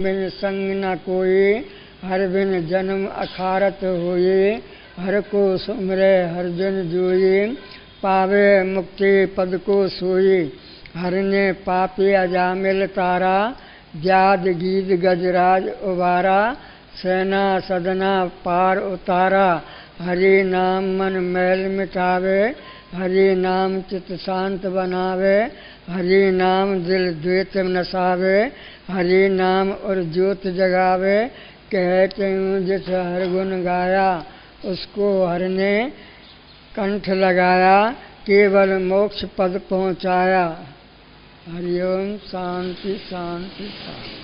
बिन संग न कोई, हर बिन जन्म अखारत होए। हर को सुमरे हर बिन जोए, पावे मुक्ति पद को सोई। हर ने पापी अजामिल तारा, जाद गीत गजराज उबारा। सेना सदना पार उतारा, हरि नाम मन मैल मिटावे। हरि नाम चित शांत बनावे, हरि नाम दिल द्वेत नसावे। हरि नाम और ज्योत जगावे, कहते हूँ जिस हर गुण गाया। उसको हर ने कंठ लगाया, केवल मोक्ष पद पहुँचाया। हरिओम शांति शांति शांति।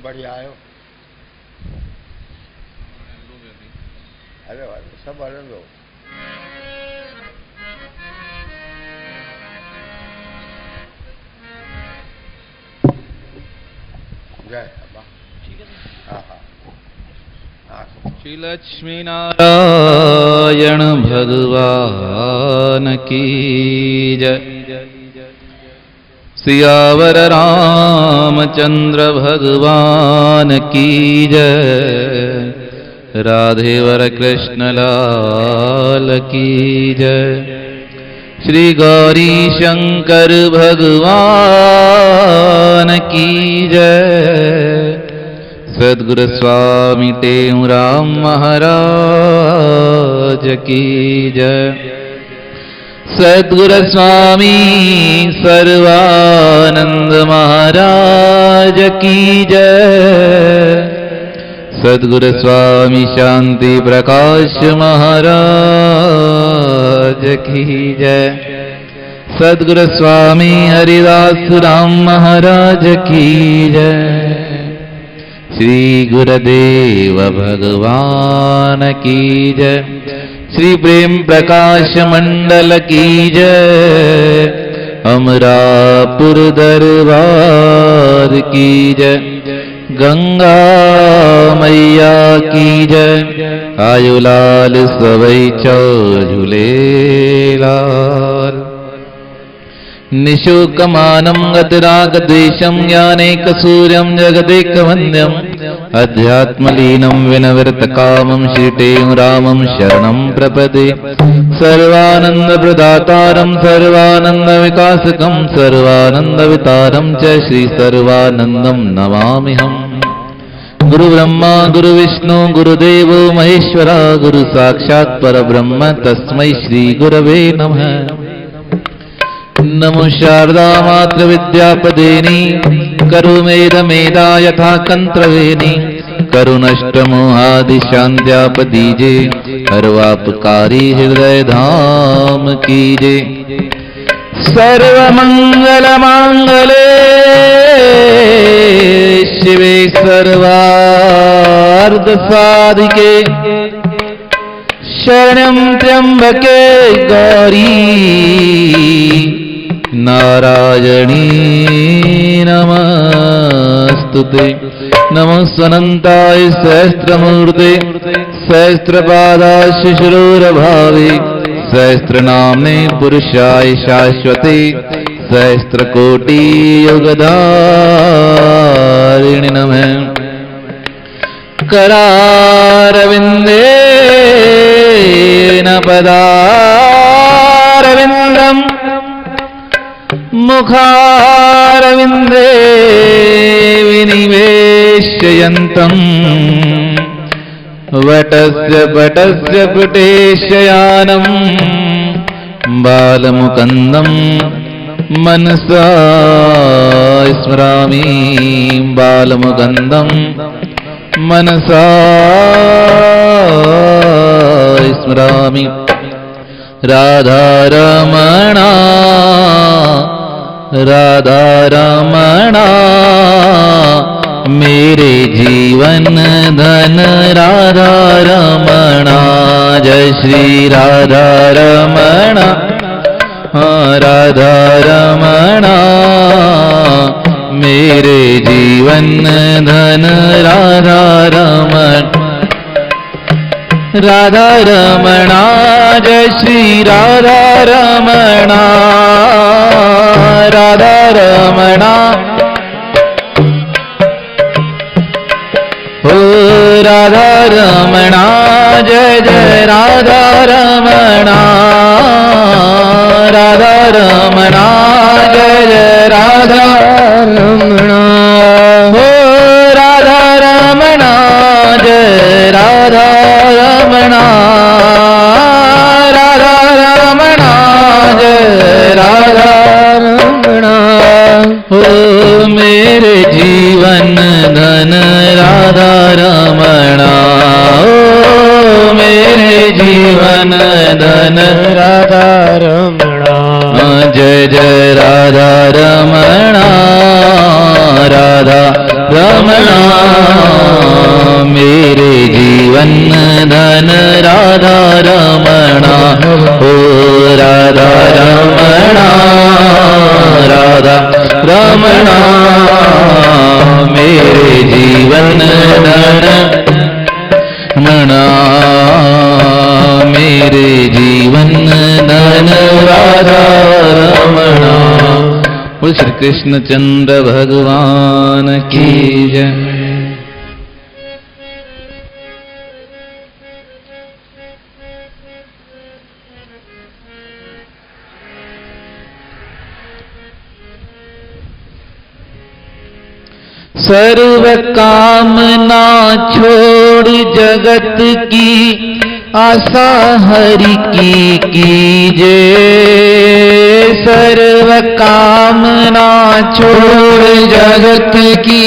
बढ़िया आयो। अरे सब अलग हो। जय हाँ हाँ। श्री लक्ष्मी नारायण भगवान की जय। सियावर रामचंद्र भगवान की जय। राधेवर कृष्ण लाल की जय। श्री गौरी शंकर भगवान की जय। सद्गुरु स्वामी टेऊराम महाराज की जय। सद्गुरु स्वामी सर्वानंद महाराज की जय। सद्गुरु स्वामी शांति प्रकाश महाराज की जय। सद्गुरु स्वामी हरिदास राम महाराज की जय। श्री गुरुदेव भगवान की जय। श्री प्रेम प्रकाश मंडल की जय। अमरापुर दरबार की जय। गंगा मैया की जय। आयुलाल सवै झूलेलाल। निशुकमानं गतिरागद्वेषं ज्ञानेकसूर्यं जगदेकवन्द्यं। अध्यात्मलीनं विनविरतकामं श्रीटेऊरामं शरणं प्रपदे। सर्वानन्दप्रदातारं सर्वानन्दविकासकं सर्वानन्दवितारं च श्री सर्वानन्दं नमाम्यहम्। गुरुब्रह्मा गुरुविष्णु गुरुदेवो महेश्वरा, गुरु साक्षात् परब्रह्म तस्मै श्री गुरवे नमः। नमो शारदा मात्र विद्यापदेनी, करुमेद मेधा यथा कंत्रवेणी। करुनष्टमोहादि शांत्यापदीजे, सर्वापकारी हृदय धाम कीजे। सर्वमंगल मांगले शिवे सर्वार्थ साधिके। शरणं त्र्यंबके गौरी नारायणी नमस्तुते। नमो स्वनन्ताय सहस्त्रमूर्ते सहस्त्रपादाय शिशिरोरभावे। सहस्त्रनाम्ने पुरुषाय शाश्वते सहस्त्रकोटि युगधारिणि नमः। करारविन्देन पदारविन्दम्, मुखारविन्दे विनिवेशयन्तम्। वटस्य पटस्य पुटेशयानम्, बालमुकन्दम् मनसा स्मरामि बालमुकुन्दं मनसा स्मरामि राधारमणा राधारमणा मेरे जीवन धन राधारमणा जय श्री राधारमणा राधारमणा मेरे जीवन धन राधारमण राधारमणा जय श्री राधारमणा राधारमणा ओ राधारमणा जय जय राधारमणा राधारमणा जय जय राधारमणा हो राधारमणा जय राधारमणा राधारमणा जय राधारमणा हो मेरे जीवन धन राधारमणा ओ मेरे जीवन धन राधारमणा जय जय राधारमणा राधारमणा मेरे जीवन धन राधारमणा ओ राधारमणा राधारमणा मेरे जीवन धन मणा मेरे जीवन धन राधारमणा। बोल श्री कृष्णचंद्र भगवान की जय। सर्व कामना छोड़ जगत की आशा हरि की कीजे सर्व कामना छोड़ जगत की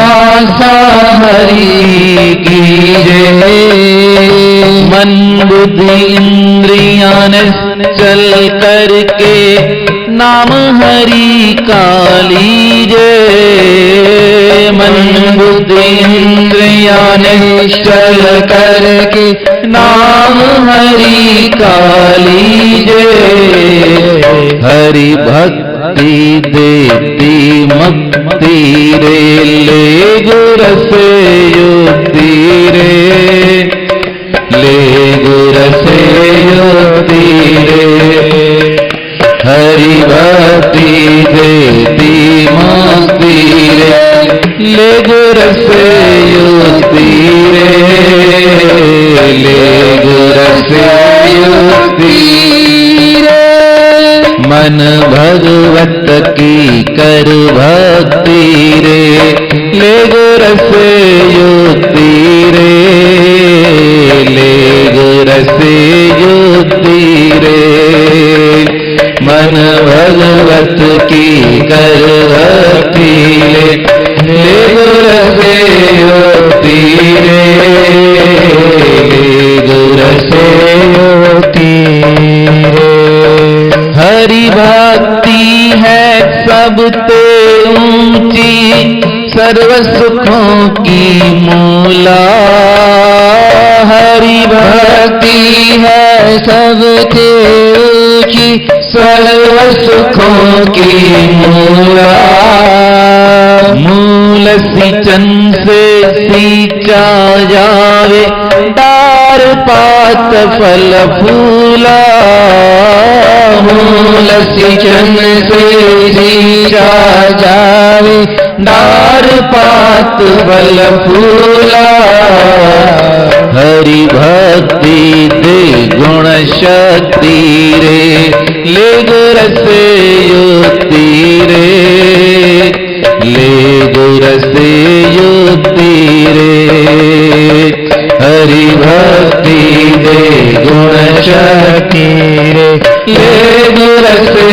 आशा हरि कीजे मन बुद्धि इंद्रियां चल करके नाम हरि का लीजे मन बुद्धि इंद्रियां चल करके नाम हरि का लीजे हरि भक्ति देती मुक्ति रे ले गुर से युक्ति रे ले गुर से युक्ति रे हरि भक्ति देती मुक्ति रे ले गुर से युक्ति रे ले गुर से युक्ति रे मन भगवत की कर भक्ति रे ले गुर से युक्ति रे ले गुर से युक्ति रे मन भगवत की कर भक्ति ले गुर से युक्ति रे ले गुर से युक्ति रे हरि भक्ति है सबसे ऊंची सर्व सुखों की मूला हरि भक्ति है सबसे ऊंची सर्व सुखों की मूला मूल सिंचन से सींचा जावे डार पात फल फूला मूल सिंचन से सींचा जावे डार पात फल फूला हरि भक्ति दे गुण शक्ति रे ले गुर से युक्ति रे ले गुर से युक्ति रे हरि भक्ति दे गुण शक्ति रे ले गुर से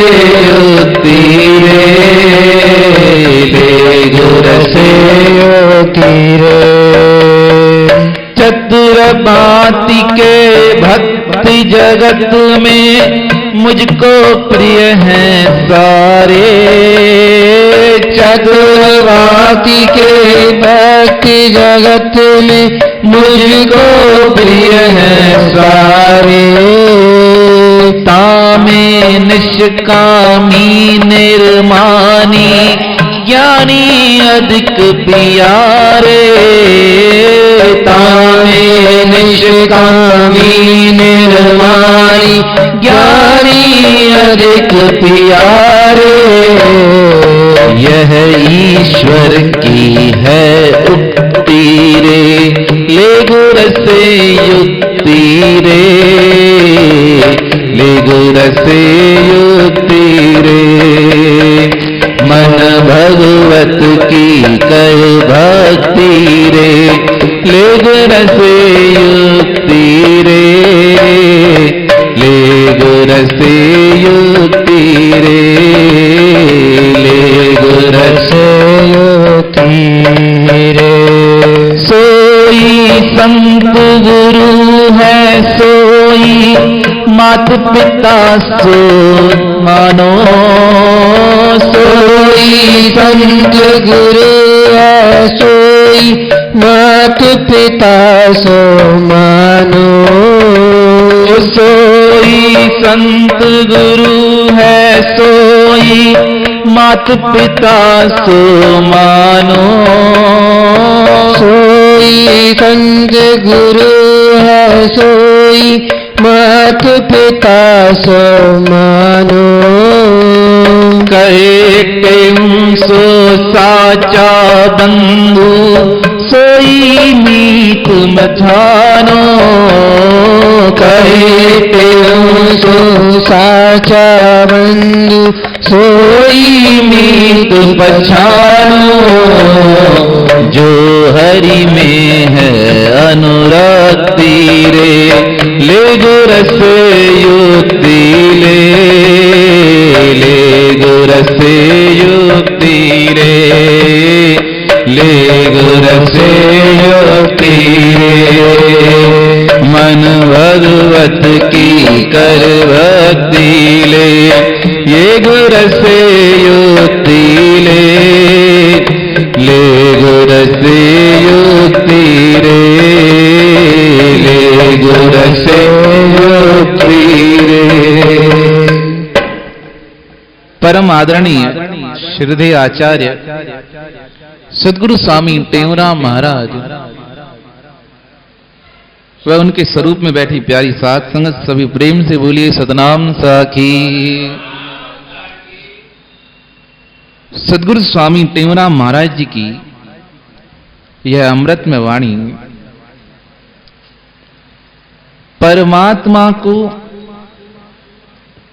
युक्ति जगत में मुझको प्रिय हैं सारे। चक्रवाती के भक्ति जगत में मुझको प्रिय हैं सारे। तामे निष्कामी निर्मानी ज्ञानी अधिक प्यारे। तामे निष्कामी निर्माणी ज्ञानी अधिक प्यारे। यह ईश्वर की है उक्ति रे, ले गुर से युक्ति रे, ले गुर से युक्ति रे। मन भगवत की कर भक्ति रे, ले गुर से युक्ति रे, ले गुर से युक्ति रे, ले गुर से युक्ति रे। सोई संत गुरु है सोई मात पिता सो मानो। सोई संत गुरु है सोई मात पिता सो मानो। सोई संत गुरु है सोई मात पिता सो मानो। सोई संत गुरु है सोई मात पिता सो मानो। कहे प्रेम सो साचा बंधु सोई मीत मझानो। कहे प्रेम सो साचा बंधु सोई मीत पछानो। जो हरि में है अनुरक्ति रे, ले गुर से युक्ति ले, ले गुर से युक्ति रे, ले गुर से युक्ति रे। मन भगवत की कर भक्ति ले, ये गुर से युक्ति ले, ले गुर से युक्ति रे, ले गुर से युक्ति रे। परम आदरणीय श्रीधे आचार्य सद्गुरु स्वामी टेऊराम महाराज वह उनके स्वरूप में बैठी प्यारी सात संगत सभी प्रेम से बोलिए सतनाम साखी। सद्गुरु स्वामी टेऊराम महाराज जी की यह अमृत में वाणी परमात्मा को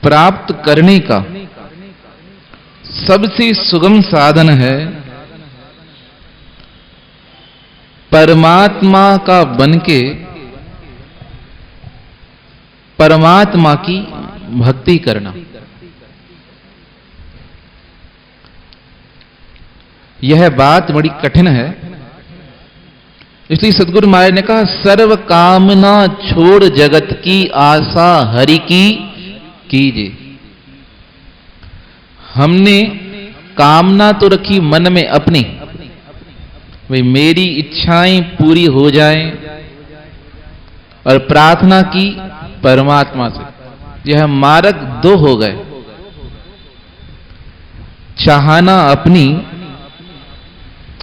प्राप्त करने का सबसे सुगम साधन है। परमात्मा का बनके परमात्मा की भक्ति करना, यह बात बड़ी कठिन है। इसलिए सद्गुरु महाराज ने कहा सर्व कामना छोड़ जगत की आशा हरि की कीजिए। हमने कामना तो रखी मन में अपनी, भाई मेरी इच्छाएं पूरी हो जाएं, और प्रार्थना की परमात्मा से। यह मार्ग दो हो गए, चाहना अपनी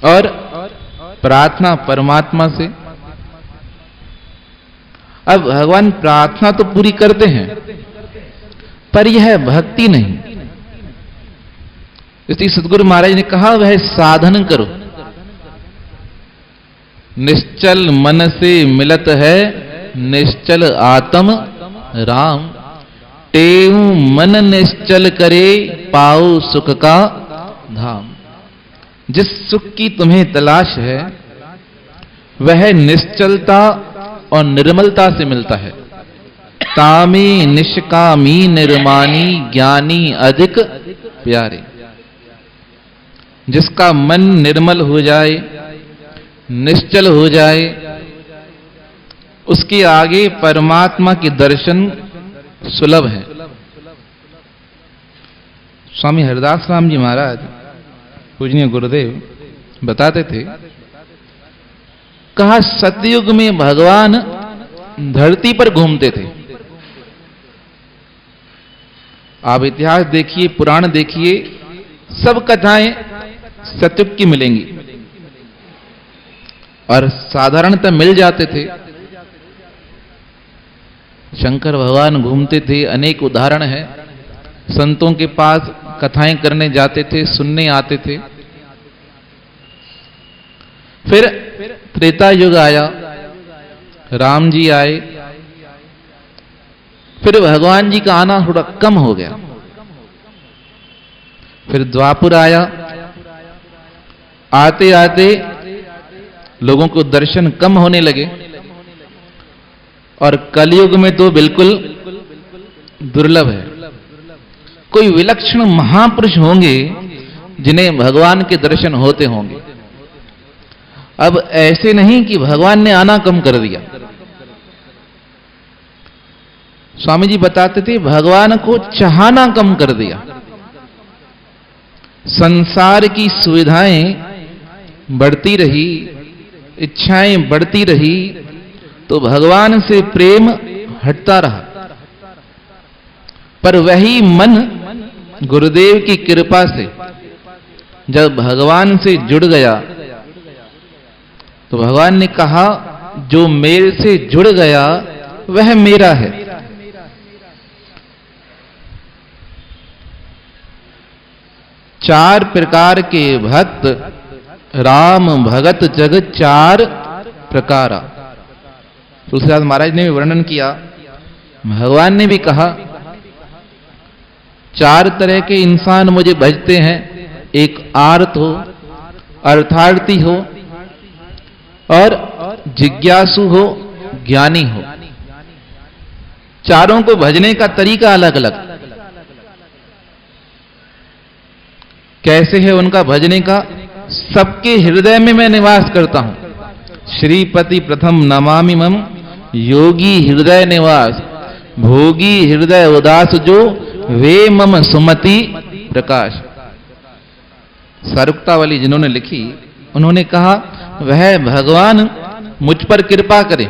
और प्रार्थना परमात्मा से। अब भगवान प्रार्थना तो पूरी करते हैं, पर यह भक्ति नहीं। इसलिए सद्गुरु महाराज ने कहा वह साधन करो। निश्चल मन से मिलत है निश्चल आत्म राम। टेऊ मन निश्चल करे पाओ सुख का धाम। जिस सुख की तुम्हें तलाश है वह निश्चलता और निर्मलता से मिलता है। तामे निष्कामी निर्माणी ज्ञानी अधिक प्यारे। जिसका मन निर्मल हो जाए, निश्चल हो जाए, उसके आगे परमात्मा के दर्शन सुलभ है। स्वामी हरिदास राम जी महाराज पूजनीय गुरुदेव बताते थे, कहा सतयुग में भगवान धरती पर घूमते थे। आप इतिहास देखिए, पुराण देखिए, सब कथाएं सतयुग की मिलेंगी और साधारणतः मिल जाते थे। शंकर भगवान घूमते थे, अनेक उदाहरण है। संतों के पास कथाएं करने जाते थे, सुनने आते थे। फिर त्रेता युग आया, राम जी आए, फिर भगवान जी का आना थोड़ा कम हो गया। फिर द्वापर आया, आते आते लोगों को दर्शन कम होने लगे और कलयुग में तो बिल्कुल दुर्लभ है। कोई विलक्षण महापुरुष होंगे जिन्हें भगवान के दर्शन होते होंगे। अब ऐसे नहीं कि भगवान ने आना कम कर दिया। स्वामी जी बताते थे, भगवान को चाहना कम कर दिया। संसार की सुविधाएं बढ़ती रही, इच्छाएं बढ़ती रही, तो भगवान से प्रेम हटता रहा। पर वही मन गुरुदेव की कृपा से जब भगवान से जुड़ गया, तो भगवान ने कहा, जो मेरे से जुड़ गया वह मेरा है। चार प्रकार के भक्त राम भगत जगत चार प्रकारा। तुलसीदास महाराज ने भी वर्णन किया, भगवान ने भी कहा, चार तरह के इंसान मुझे भजते हैं। एक आर्त हो, अर्थार्थी हो, और जिज्ञासु हो, ज्ञानी हो। चारों को भजने का तरीका अलग अलग। कैसे है उनका भजने का? सबके हृदय में मैं निवास करता हूं। श्रीपति प्रथम नमामि मम योगी हृदय निवास, भोगी हृदय उदास जो वे मम सुमति प्रकाश। सारुक्ता वाली जिन्होंने लिखी, उन्होंने कहा, वह भगवान मुझ पर कृपा करे।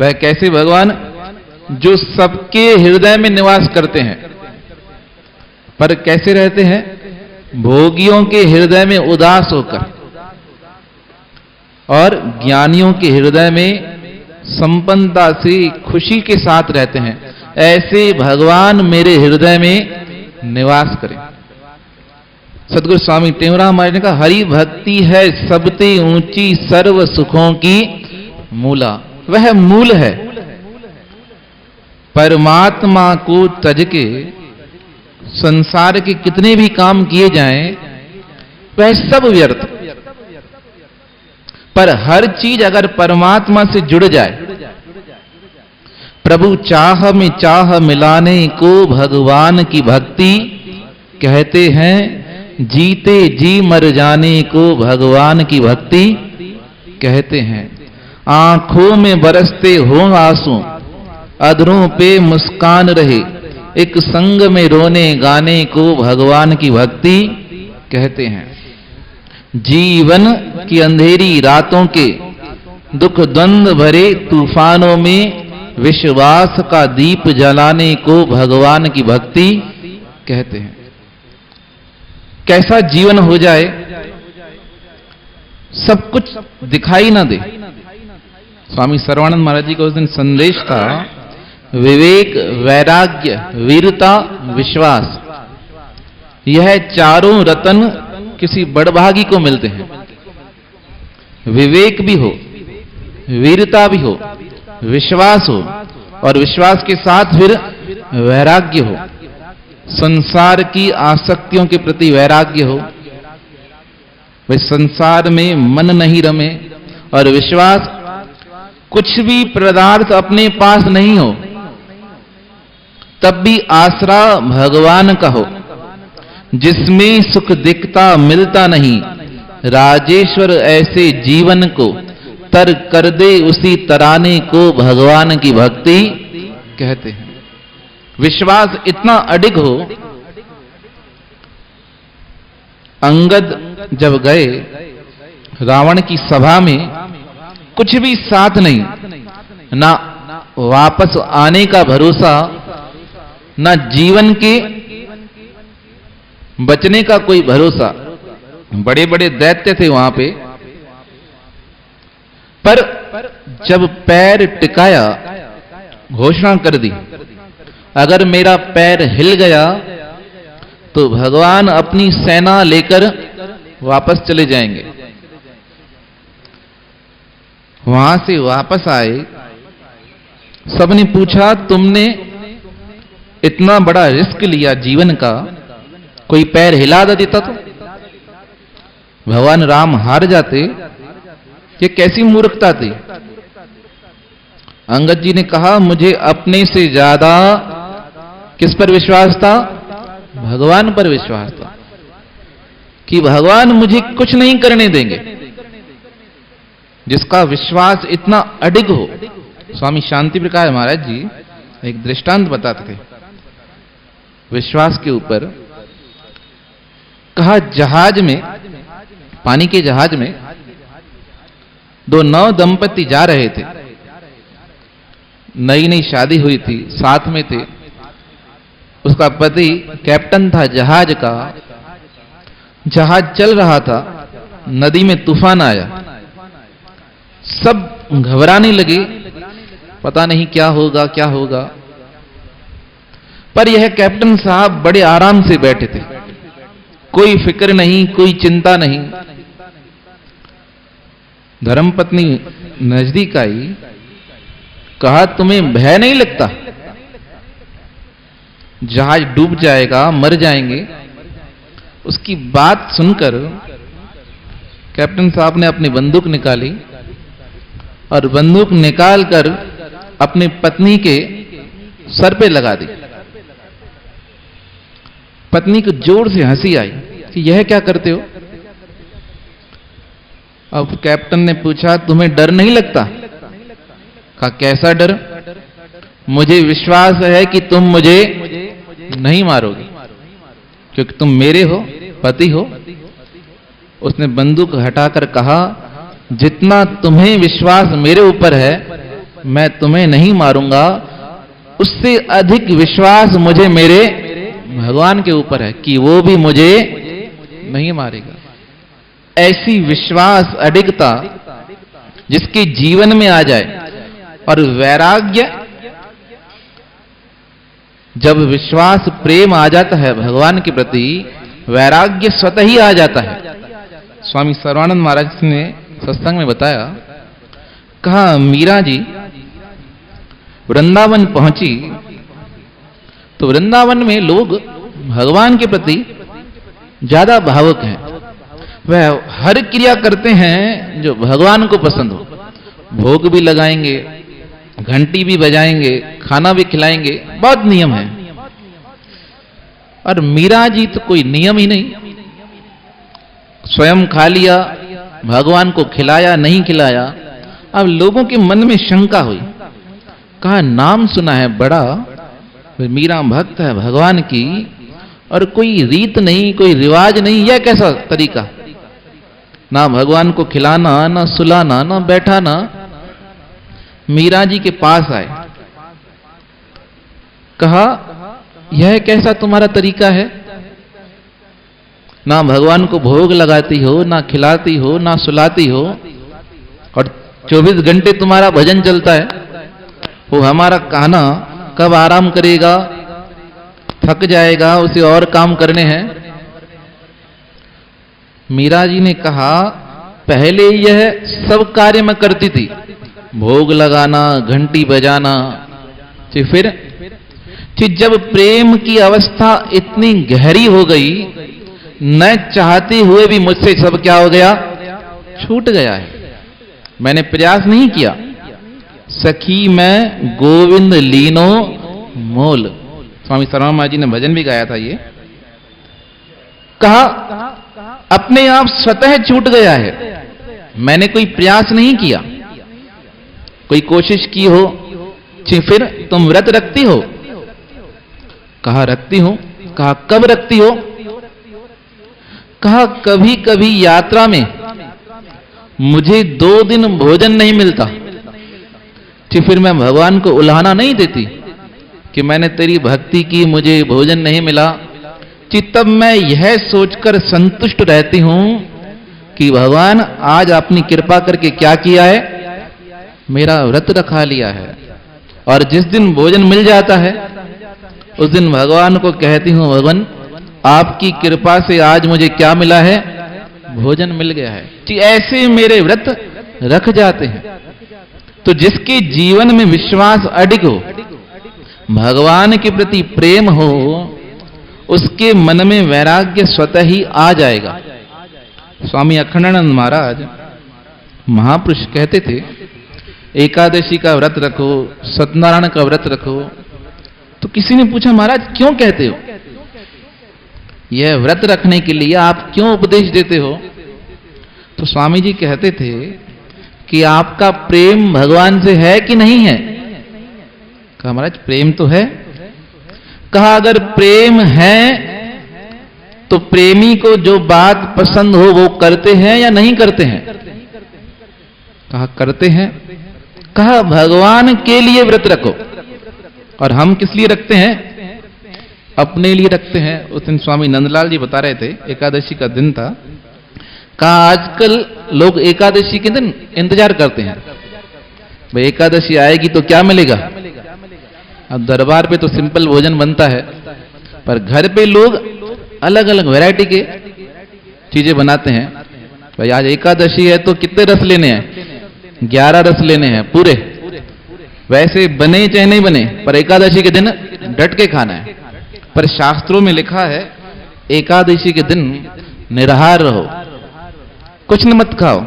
वह कैसे भगवान? जो सबके हृदय में निवास करते हैं। पर कैसे रहते हैं? भोगियों के हृदय में उदास होकर और ज्ञानियों के हृदय में संपन्नता से खुशी के साथ रहते हैं। ऐसे भगवान मेरे हृदय में निवास करें। सदगुरु स्वामी टेमराम महाराज ने कहा, हरि भक्ति है सबते ऊंची सर्व सुखों की मूला। वह मूल है। परमात्मा को तज के संसार के कितने भी काम किए जाएं, वह सब व्यर्थ। पर हर चीज अगर परमात्मा से जुड़ जाए, प्रभु चाह में चाह मिलाने को भगवान की भक्ति कहते हैं। जीते जी मर जाने को भगवान की भक्ति कहते हैं। आंखों में बरसते हो आंसू, अधरों पे मुस्कान रहे, एक संग में रोने गाने को भगवान की भक्ति कहते हैं। जीवन की अंधेरी रातों के दुख द्वंद भरे तूफानों में विश्वास का दीप जलाने को भगवान की भक्ति कहते हैं। कैसा जीवन हो जाए, सब कुछ दिखाई ना दे। स्वामी सर्वानंद महाराज जी का उस दिन संदेश था, विवेक, वैराग्य, वीरता, विश्वास, यह चारों रतन किसी बड़भागी को मिलते हैं। विवेक भी हो, वीरता भी हो, विश्वास हो, और विश्वास के साथ फिर वैराग्य हो। संसार की आसक्तियों के प्रति वैराग्य हो, भाई संसार में मन नहीं रमे, और विश्वास, कुछ भी पदार्थ अपने पास नहीं हो तब भी आसरा भगवान का हो। जिसमें सुख दिखता मिलता नहीं, राजेश्वर ऐसे जीवन को तर कर दे उसी तराने को भगवान की भक्ति कहते हैं। विश्वास इतना अडिग हो, अंगद जब गए रावण की सभा में, कुछ भी साथ नहीं, ना वापस आने का भरोसा, ना जीवन के बचने का कोई भरोसा। बड़े बड़े दैत्य थे वहां पे, पर जब पैर टिकाया घोषणा कर दी, अगर मेरा पैर हिल गया तो भगवान अपनी सेना लेकर वापस चले जाएंगे। वहां से वापस आए, सबने पूछा तुमने इतना बड़ा रिस्क लिया जीवन का, कोई पैर हिला देता तो भगवान राम हार जाते, ये कैसी मूर्खता थी। अंगद जी ने कहा मुझे अपने से ज्यादा किस पर विश्वास था? भगवान पर विश्वास था कि भगवान मुझे कुछ नहीं करने देंगे। जिसका विश्वास इतना अडिग हो, स्वामी शांति प्रकाश महाराज जी एक दृष्टांत बताते थे विश्वास के ऊपर। कहा जहाज में, पानी के जहाज में दो नव दंपति जा रहे थे, नई नई शादी हुई थी, साथ में थे। उसका पति कैप्टन था जहाज का, जहाज चल रहा था, नदी में तूफान आया, सब घबराने लगे, पता नहीं क्या होगा क्या होगा। पर यह कैप्टन साहब बड़े आराम से बैठे थे, कोई फिक्र नहीं, कोई चिंता नहीं। धर्मपत्नी नजदीक आई, कहा तुम्हें भय नहीं लगता? जहाज डूब जाएगा, मर जाएंगे। उसकी बात सुनकर कैप्टन साहब ने अपनी बंदूक निकाली और बंदूक निकालकर अपनी पत्नी के सर पे लगा दी। पत्नी को जोर से हंसी आई कि यह क्या करते हो? अब कैप्टन ने पूछा तुम्हें डर नहीं लगता? कहा कैसा डर? मुझे विश्वास है कि तुम मुझे नहीं मारोगे, क्योंकि तुम मेरे हो, पति हो। उसने बंदूक हटाकर कहा जितना तुम्हें विश्वास मेरे ऊपर है मैं तुम्हें नहीं मारूंगा, उससे अधिक विश्वास मुझे मेरे भगवान के ऊपर है कि वो भी मुझे नहीं मारेगा। ऐसी विश्वास अडिगता जिसके जीवन में आ जाए, और वैराग्य, जब विश्वास प्रेम आ जाता है भगवान के प्रति, वैराग्य स्वतः ही आ जाता है। स्वामी सर्वानंद महाराज ने सत्संग में बताया, कहा मीरा जी वृंदावन पहुंची तो वृंदावन में लोग भगवान के प्रति ज्यादा भावुक हैं। वह हर क्रिया करते हैं जो भगवान को पसंद हो, भोग भी लगाएंगे, घंटी भी बजाएंगे, खाना भी खिलाएंगे, बहुत नियम है। और मीरा जी तो कोई नियम ही नहीं, स्वयं खा लिया, भगवान को खिलाया नहीं खिलाया। अब लोगों के मन में शंका हुई, कहा नाम सुना है बड़ा, मीरा भक्त है भगवान की, और कोई रीत नहीं, कोई रिवाज नहीं, यह कैसा तरीका? ना भगवान को खिलाना, ना सुलाना, ना बैठाना। मीरा जी के पास आए, कहा यह कैसा तुम्हारा तरीका है? ना भगवान को भोग लगाती हो, ना खिलाती हो, ना सुलाती हो, और 24 घंटे तुम्हारा भजन चलता है। वो हमारा कान्हा कब आराम करेगा? थक जाएगा, उसे और काम करने हैं। मीरा जी ने कहा पहले यह सब कार्य मैं करती थी, भोग लगाना, घंटी बजाना, फिर जब प्रेम की अवस्था इतनी गहरी हो गई, न चाहते हुए भी मुझसे सब क्या हो गया? छूट गया है। मैंने प्रयास नहीं किया। सखी मैं गोविंद लीनो मोल, स्वामी सर्वमा जी ने भजन भी गाया था। ये कहा अपने आप स्वतः छूट गया है, मैंने कोई प्रयास नहीं किया। कोई कोशिश की हो? फिर तुम व्रत रखती हो? कहा रखती हूं। कहा कब रखती हो? कहा कभी कभी यात्रा में मुझे 2 दिन भोजन नहीं मिलता, फिर मैं भगवान को उल्हाना नहीं देती कि मैंने तेरी भक्ति की, मुझे भोजन नहीं मिला, तब मैं यह सोचकर संतुष्ट रहती हूं कि भगवान आज अपनी कृपा करके क्या किया है, मेरा व्रत रखा लिया है। और जिस दिन भोजन मिल जाता है उस दिन भगवान को कहती हूं, भगवान आपकी कृपा से आज मुझे क्या मिला है, भोजन मिल गया है। ऐसे मेरे व्रत रख जाते हैं। तो जिसके जीवन में विश्वास अडिग हो, भगवान के प्रति प्रेम हो, उसके मन में वैराग्य स्वतः ही आ जाएगा। स्वामी अखंडानंद महाराज महापुरुष कहते थे, एकादशी का व्रत रखो, सत्यनारायण का व्रत रखो। तो किसी ने पूछा, महाराज क्यों कहते हो, यह व्रत रखने के लिए आप क्यों उपदेश देते हो? तो स्वामी जी कहते थे कि आपका प्रेम भगवान से है कि नहीं है? कहा महाराज प्रेम तो है। कहा अगर प्रेम है तो प्रेमी को जो बात पसंद हो वो करते हैं या नहीं करते हैं? कहा करते हैं। कहा भगवान के लिए व्रत रखो। और हम किस लिए रखते हैं? अपने लिए रखते हैं। उस दिन स्वामी नंदलाल जी बता रहे थे, एकादशी का दिन था। कहा आजकल लोग एकादशी के दिन इंतजार करते हैं, भाई एकादशी आएगी तो क्या मिलेगा। अब दरबार पे तो सिंपल भोजन बनता है, पर घर पे लोग अलग अलग वैरायटी के चीजें बनाते हैं। भाई आज एकादशी है तो कितने रस लेने हैं? 11 रस लेने हैं पूरे। वैसे बने चाहे नहीं बने, पर एकादशी के दिन डट के खाना है। पर शास्त्रों में लिखा है एकादशी के दिन निराहार रहो, कुछ न मत खाओ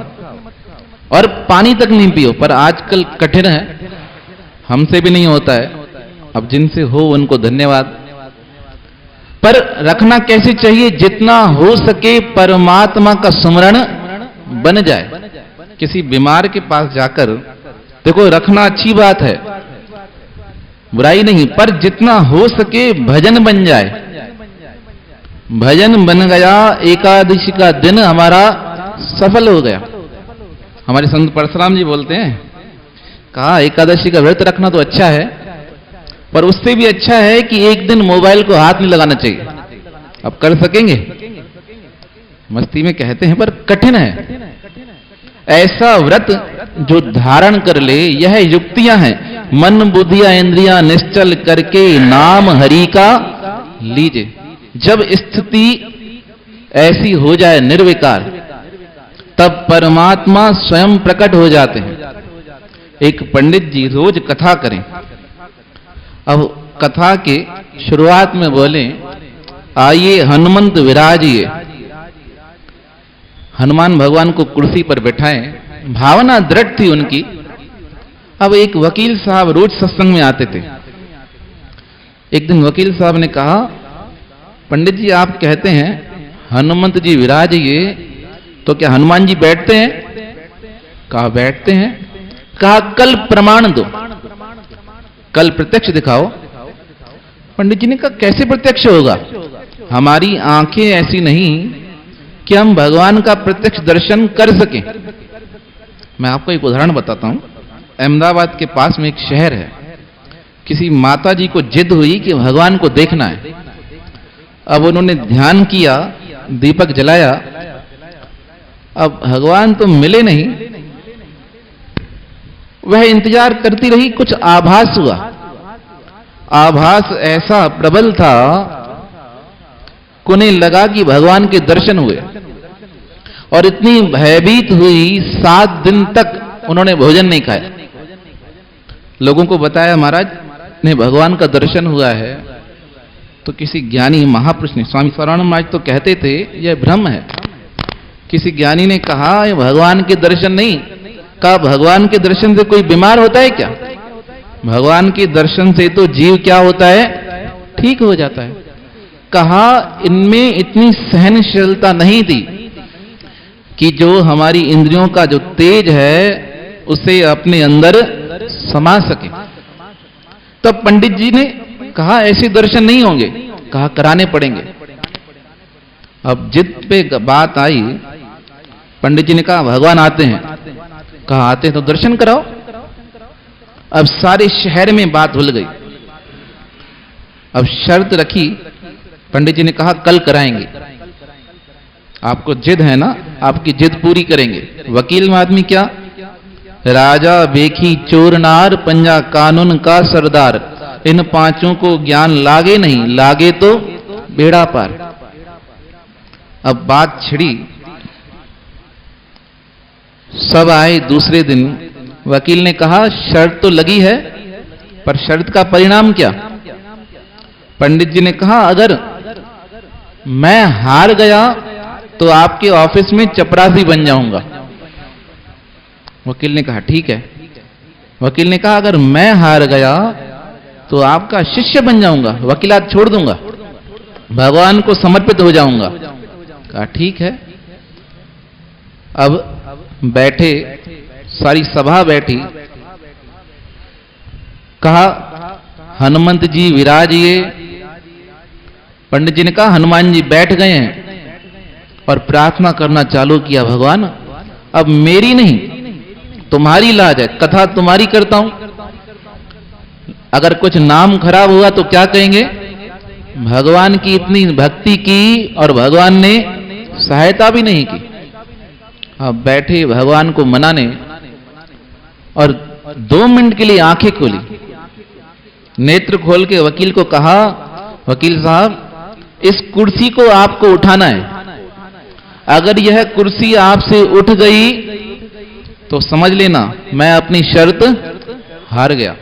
और पानी तक नहीं पियो। पर आजकल कठिन है, हमसे भी नहीं होता है। अब जिनसे हो उनको धन्यवाद। पर रखना कैसे चाहिए? जितना हो सके परमात्मा का स्मरण बन जाए। किसी बीमार के पास जाकर देखो, रखना अच्छी बात है, बुराई नहीं, पर जितना हो सके भजन बन जाए। भजन बन गया, एकादशी का दिन हमारा सफल हो गया। हमारे संत परशुराम जी बोलते हैं, कहा एकादशी का व्रत रखना तो अच्छा है, पर उससे भी अच्छा है कि एक दिन मोबाइल को हाथ नहीं लगाना चाहिए। अब कर सकेंगे? मस्ती में कहते हैं, पर कठिन है। ऐसा व्रत जो धारण कर ले, यह युक्तियां हैं। मन बुद्धिया इंद्रियां निश्चल करके नाम हरि का लीजिए। जब स्थिति ऐसी हो जाए निर्विकार, तब परमात्मा स्वयं प्रकट हो जाते हैं। एक पंडित जी रोज कथा करें। अब कथा के शुरुआत में बोले, आइए हनुमंत विराजिए। हनुमान भगवान को कुर्सी पर बैठाएं। भावना दृढ़ थी उनकी। अब एक वकील साहब रोज सत्संग में आते थे। एक दिन वकील साहब ने कहा, पंडित जी आप कहते हैं हनुमंत जी विराजिए, तो क्या हनुमान जी बैठते हैं? कहा बैठते हैं। कहा कल प्रमाण दो, कल प्रत्यक्ष दिखाओ। पंडित जी ने कहा कैसे प्रत्यक्ष होगा? हमारी आंखें ऐसी नहीं कि हम भगवान का प्रत्यक्ष दर्शन कर सकें। मैं आपको एक उदाहरण बताता हूं। अहमदाबाद के पास में एक शहर है। किसी माता जी को जिद हुई कि भगवान को देखना है। अब उन्होंने ध्यान किया, दीपक जलाया, अब भगवान तो मिले नहीं। वह इंतजार करती रही, कुछ आभास हुआ। आभास ऐसा प्रबल था, उन्हें लगा कि भगवान के दर्शन हुए और इतनी भयभीत हुई, 7 दिन तक उन्होंने भोजन नहीं खाया। लोगों को बताया, महाराज ने भगवान का दर्शन हुआ है। तो किसी ज्ञानी महापुरुष ने, स्वामी सर्वानंद महाराज तो कहते थे यह भ्रम है। किसी ज्ञानी ने कहा ये भगवान के दर्शन नहीं। कहा भगवान के दर्शन से कोई बीमार होता है क्या? भगवान के दर्शन से तो जीव क्या होता है? ठीक हो जाता है। कहा इनमें इतनी सहनशीलता नहीं थी कि जो हमारी इंद्रियों का जो तेज है उसे अपने अंदर समा सके। तब पंडित जी ने कहा ऐसे दर्शन नहीं होंगे, कहा कराने पड़ेंगे। अब जिद पे बात आई, पंडित जी ने कहा भगवान आते हैं, कहा आते हैं तो दर्शन कराओ। अब सारे शहर में बात भूल गई। अब शर्त रखी, पंडित जी ने कहा कल कराएंगे। आपको जिद है ना, आपकी जिद पूरी करेंगे। वकील आदमी क्या, राजा बेखी चोर नार, पंजा कानून का सरदार, इन पांचों को ज्ञान लागे नहीं, लागे तो बेड़ा पार। अब बात छिड़ी, सब आए दूसरे दिन। वकील ने कहा शर्त तो लगी है, पर शर्त का परिणाम क्या? पंडित जी ने कहा अगर मैं हार गया तो आपके ऑफिस में चपरासी बन जाऊंगा। वकील ने कहा ठीक है। वकील ने कहा अगर मैं हार गया तो आपका शिष्य बन जाऊंगा, वकीलात छोड़ दूंगा, भगवान को समर्पित हो जाऊंगा। कहा ठीक है। अब बैठे, सारी सभा बैठी, कहा हनुमंत जी विराजिए। पंडित जी ने कहा हनुमान जी बैठ गए हैं और प्रार्थना करना चालू किया, भगवान अब मेरी नहीं तुम्हारी लाज है, कथा तुम्हारी करता हूं। अगर कुछ नाम खराब हुआ तो क्या कहेंगे? भगवान की इतनी भक्ति की और भगवान ने सहायता भी नहीं की। अब बैठे भगवान को मनाने, और 2 मिनट के लिए आंखें खोली, नेत्र खोल के वकील को कहा वकील साहब इस कुर्सी को आपको उठाना है, अगर यह कुर्सी आपसे उठ गई तो समझ लेना मैं अपनी शर्त हार गया।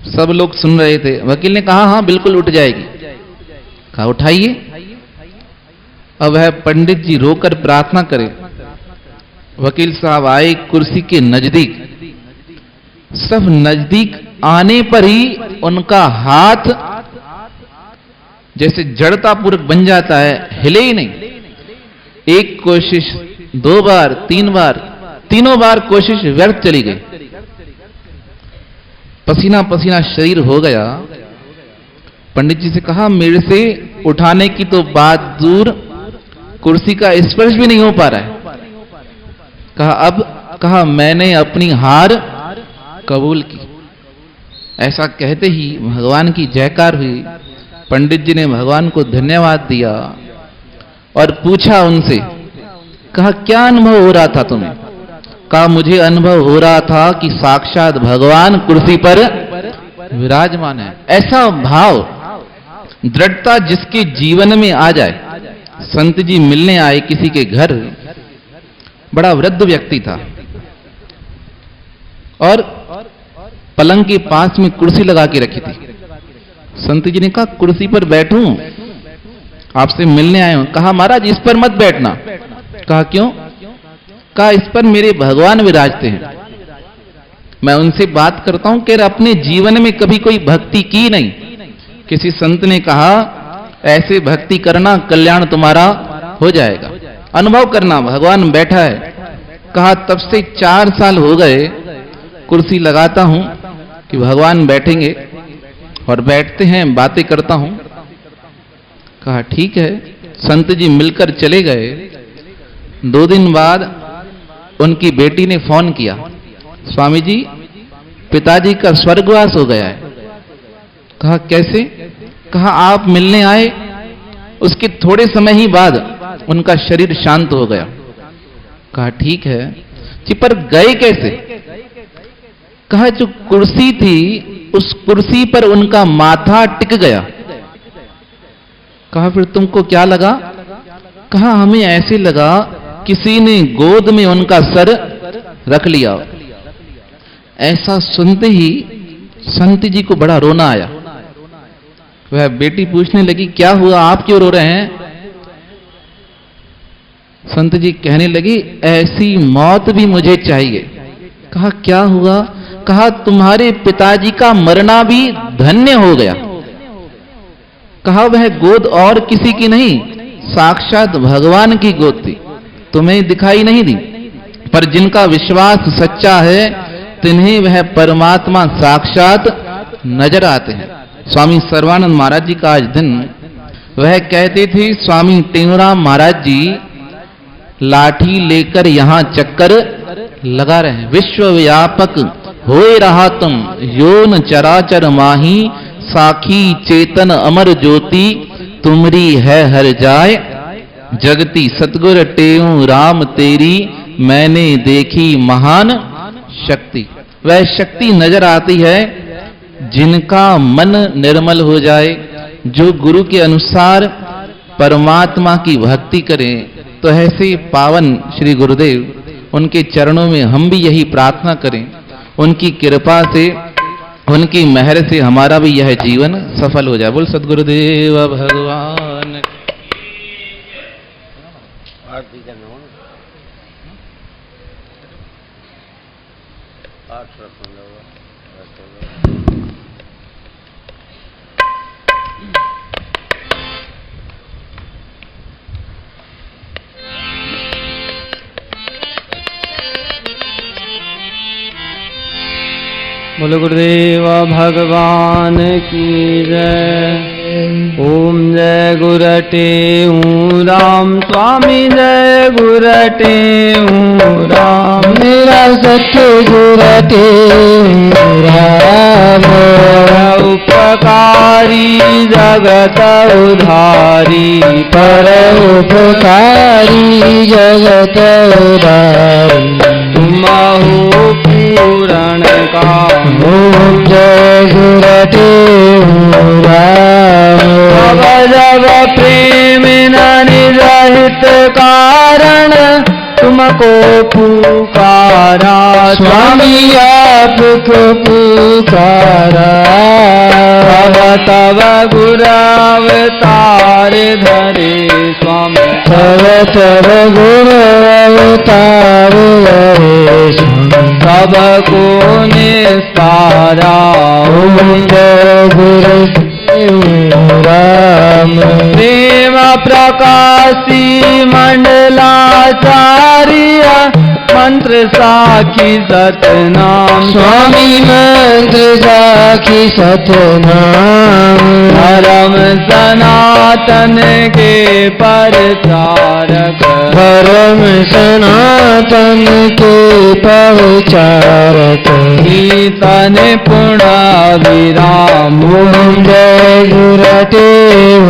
सब लोग सुन रहे थे। वकील ने कहा हाँ बिल्कुल उठ जाएगी। कहा उठाइए। अब है पंडित जी रोकर प्रार्थना करे। वकील साहब आए कुर्सी के नजदीक, सब नजदीक आने पर ही उनका हाथ जैसे जड़ता पूर्वक बन जाता है, हिले ही नहीं। एक कोशिश, 2 बार, 3 बार, तीनों बार कोशिश व्यर्थ चली गई। पसीना पसीना शरीर हो गया। पंडित जी से कहा मेरे से उठाने की तो बात दूर, कुर्सी का स्पर्श भी नहीं हो पा रहा है। कहा अब, कहा मैंने अपनी हार कबूल की। ऐसा कहते ही भगवान की जयकार हुई। पंडित जी ने भगवान को धन्यवाद दिया और पूछा उनसे, कहा क्या अनुभव हो रहा था तुम्हें? कहा मुझे अनुभव हो रहा था कि साक्षात भगवान कुर्सी पर विराजमान है। ऐसा भाव, दृढ़ता जिसके जीवन में आ जाए। संत जी मिलने आए किसी के घर, बड़ा वृद्ध व्यक्ति था और पलंग के पास में कुर्सी लगा के रखी थी। संत जी ने कहा कुर्सी पर बैठूं, आपसे मिलने आए हूं। कहा महाराज इस पर मत बैठना। कहा क्यों? कहा इस पर मेरे भगवान विराजते हैं, मैं उनसे बात करता हूं कि अपने जीवन में कभी कोई भक्ति की नहीं। किसी संत ने कहा ऐसे भक्ति करना कल्याण तुम्हारा हो जाएगा, अनुभव करना भगवान बैठा है। कहा तब से 4 साल हो गए कुर्सी लगाता हूं कि भगवान बैठेंगे और बैठते हैं, बातें करता हूं। कहा ठीक है। संत जी मिलकर चले गए। 2 दिन बाद उनकी बेटी ने फोन किया, स्वामी जी पिताजी का स्वर्गवास हो गया है। कहा कैसे? कहा आप मिलने आए, उसके थोड़े समय ही बाद उनका शरीर शांत हो गया। कहा ठीक है जी, पर गए कैसे? कहा जो कुर्सी थी उस कुर्सी पर उनका माथा टिक गया। कहा फिर तुमको क्या लगा? कहा हमें ऐसे लगा किसी ने गोद में उनका सर रख लिया। ऐसा सुनते ही संत जी को बड़ा रोना आया। वह बेटी पूछने लगी क्या हुआ, आप क्यों रो रहे हैं? संत जी कहने लगी ऐसी मौत भी मुझे चाहिए। कहा क्या हुआ? कहा तुम्हारे पिताजी का मरना भी धन्य हो गया। कहा वह गोद और किसी की नहीं, साक्षात भगवान की गोद थी, तुम्हें दिखाई नहीं दी पर जिनका विश्वास सच्चा है तिन्हें वह परमात्मा साक्षात नजर आते हैं। स्वामी सर्वानंद महाराज जी का आज दिन, वह कहते थे, स्वामी टेऊराम महाराज जी लाठी लेकर यहां चक्कर लगा रहे हैं। विश्वव्यापक होए रहा तुम, योन चराचर माही, साखी चेतन अमर ज्योति, तुमरी है हर जाय जगती, सतगुर टेऊ राम तेरी, मैंने देखी महान शक्ति। वह शक्ति नजर आती है जिनका मन निर्मल हो जाए, जो गुरु के अनुसार परमात्मा की भक्ति करें। तो ऐसे पावन श्री गुरुदेव, उनके चरणों में हम भी यही प्रार्थना करें, उनकी कृपा से, उनकी मेहर से हमारा भी यह जीवन सफल हो जाए। बोल सद्गुरुदेव भगवान। आरती करना हो ना, 8 रत्न होगा। बोलो गुरुदेव भगवान की जय। ओम जय गुरटेऊ राम, स्वामी जय गुरटेऊ राम, मेरा सत्य गुरटेऊ राम, उपकारी जगत उधारी, पर उपकारी जगत उधारी, तुम हो पूरण काम। ओम जय गुरटेऊ राम, जब प्रेम निरहित कारण, तुमको पुकारा स्वामी आपको पुकारा, तब गुरावतार धरे स्वामी, तब गुरु अवतार धरे स्वामी, सबको निस्तारा। ओम जय गुरु राम, प्रेम प्रकाशी मंडलाचार्य, मंत्र साखी सतनाम स्वामी मंत्र साखी सतनाम, धर्म सनातन के परचारक, धर्म सनातन के परचारक, कीर्तन पुण्य विराम। ओम जय गुरटेऊ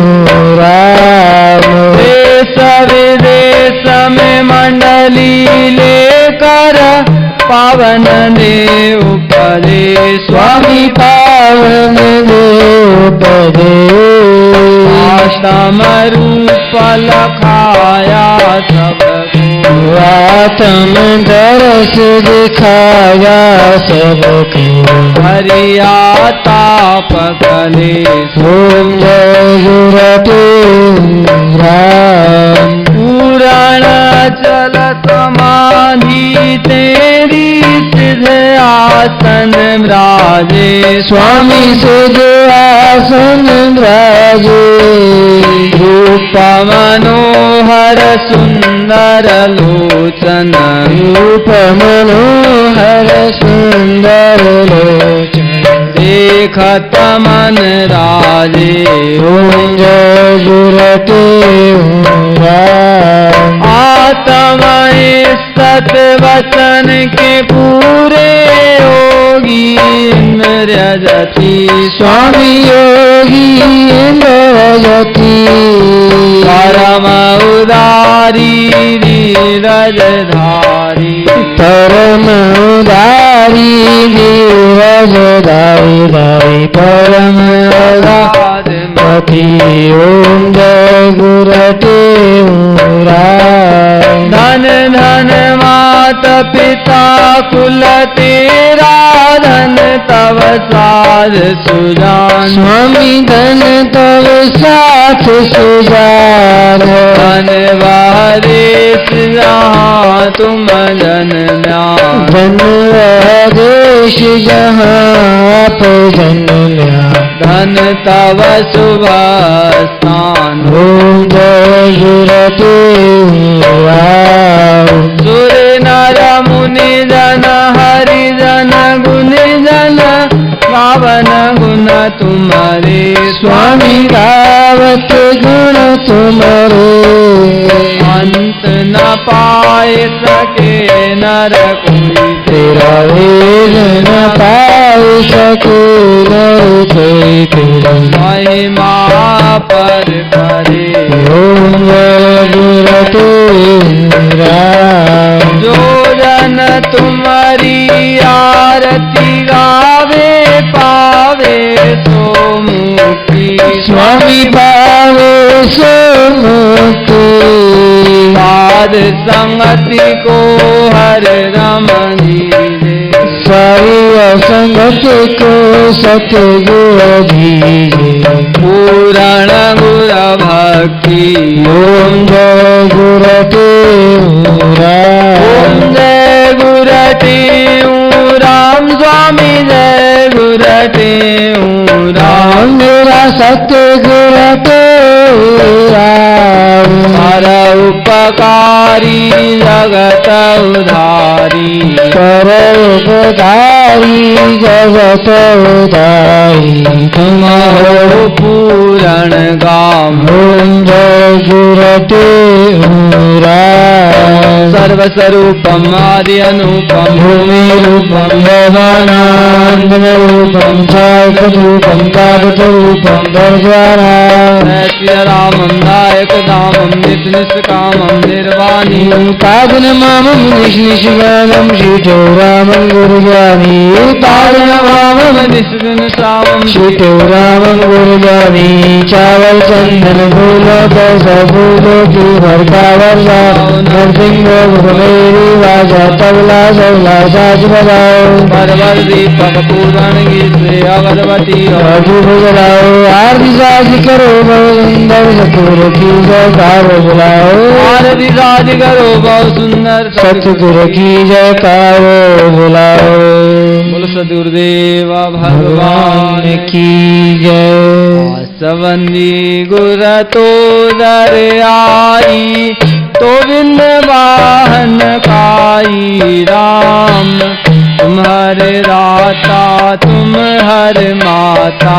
राम, देश विदेश में मंडली लेकर, पावन देव उपदेश स्वामी पावन देव उपदेश, आश्रम रूप लखाया सबको, आत्म दरस दिखाया सबको, हरिया ताप कलेश। ओम जय गुरटेऊ राम, पूरण चल समाधि तेरी, सिद्ध आसन विराजे स्वामी सिद्ध आसन विराजे, रूप मनोहर सुंदर लोचन, रूप मनोहर सुंदर लोचन, देखत मन राजे। ओम जय गुरटेऊ राम, आत्मा सत वचन के पूरे योगी इंद्रजति, स्वामी योगी इंद्रजति, परम उदारी धीरजधारी, परम उदारी धीरजधारी, परम उदारी। ओम जय गुरटेऊ राम, धन धन मात पिता कुल तेरा, धन तव साध सुजान, स्वामी धन तव साथ सुजान, धन वारेश जहाँ तुम जन म्यान, धन देश जहाँ आप जन्म्या, धन तव शुभ स्थान। ओम जय गुरटेऊ राम, सुर नर तुम्हारे स्वामी गावत गुण तुम्हारे अंत न पाए सके नर कोई तेरा वेद न पाए सके नर कोई तेरा महिमा पर करे ओम गुरु राम जो जन तुम्हारी आरती गावे पावे सो मुक्ति स्वामी पावे सो मुक्ति साध संगति को हर रमणी सारी असंगत को सतगुरु दीजिए पूरण गुर भक्ति ओम जय गुरु ओम जय गुरु राम स्वामी जय गुरु राम मेरा सतगुरु राम हर उपकारी जगत उधारी कर उपकारी जगत उदारी तुम्हारो पूरण गाम ओम जय गुरु राम सर्वस्वरूपम आदि अनुपम भूमि रूपम भवानंद रूपम साक्षरूपम कागतरूपम दर्शना श्री रामम नायक धामम नित्य निष्कामम निर्वाणी पावन मामम निष्निष्गानम शीतो रामं गुरुज्ञानी पावन मामम निष्कामम शीतो रामं गुरुज्ञानी चावल चंदन फूलों पैसा फूलों की भरता वर्षा नरसिंह मेरी वाजा तबला सबला साज बजाओ परवर दीपक पूरण गीत से अगरबती आरती बजाओ आरती साज करो बहुत सुंदर सतगुरु की जयकार बुलाओ आरती साज करो बहुत सुंदर सतगुरु की जयकार बुलाओ बोल सदगुरुदेव भगवान की जय सवंदी गुर तो दर आई तो बिन वाहन काई राम तुम हर राता तुम हर माता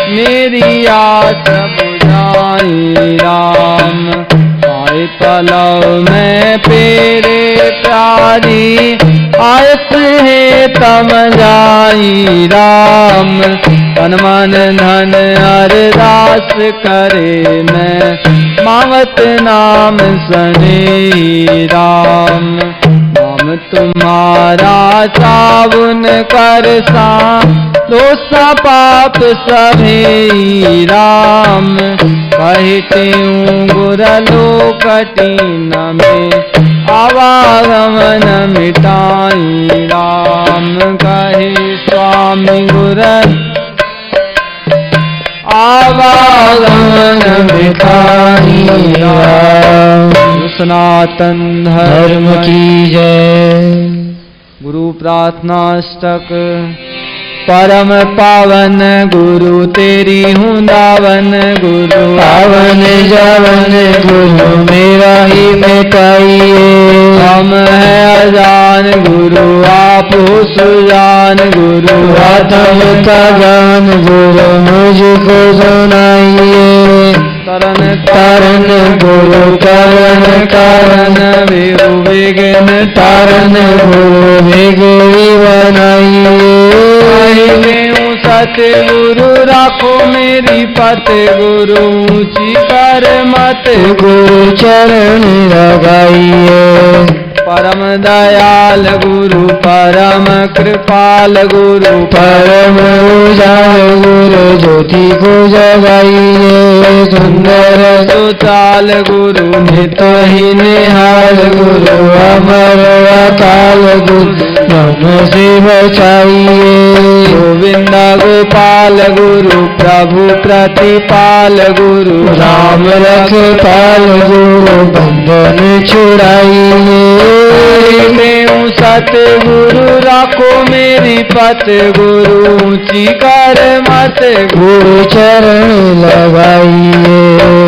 मेरी आस बुझाई राम आए पलव में पेरे प्यारी आयत है तम जाई राम तन मन धन अरदास करे मैं मांगत नाम सने राम नाम तुम्हारा साबुन कर सा दोषा पाप सभे राम कहते गुर लोकटीन में आवागमन मिटाई राम कहे स्वामी गुर आवागमन मिटाई राम सनातन धर्म की जय गुरु प्रार्थनाष्टक परम पावन गुरु तेरी हूँ दावन गुरु पावन जावन गुरु मेरा ही मिटाइए हम है अजान गुरु आप हो सुजान गुरु आत्म का ज्ञान गुरु मुझको सुनाइए तरन तारन गुरु करण कारण वेरु वेगन तारन गुरु वेगरी बनाइए सतगुरु राखो मेरी पत गुरु ऊंची कर मत गुरु चरण लगाइए परम दयाल गुरु परम कृपाल गुरु परम उजाल गुरु ज्योति को जगाइए सुंदर सुचाल गुरु नित ही निहाल गुरु अमर अकाल गुरु ब्रह्म से बचाइए गोविंद गोपाल गुरु प्रभु प्रतिपाल गुरु राम रखपाल गुरु बंधन छुड़ाइए सतगुरु राखो मेरी पत गुरु ऊंची कर मत गुरु चरण लगाइए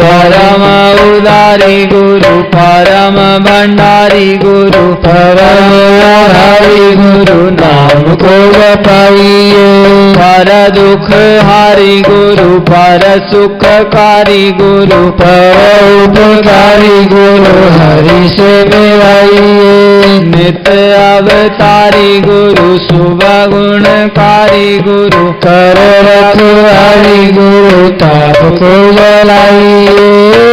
परम उदारी गुरु परम भंडारी गुरु परम आधारी गुरु नाम को जपाइए पर दुख हारी गुरु पर सुखकारी गुरु पर उपकारी गुरु हरि से मिलाइए नित्य अवतारी गुरु शुभ गुणकारी गुरु कर रखवारी गुरु ताप को जलाइए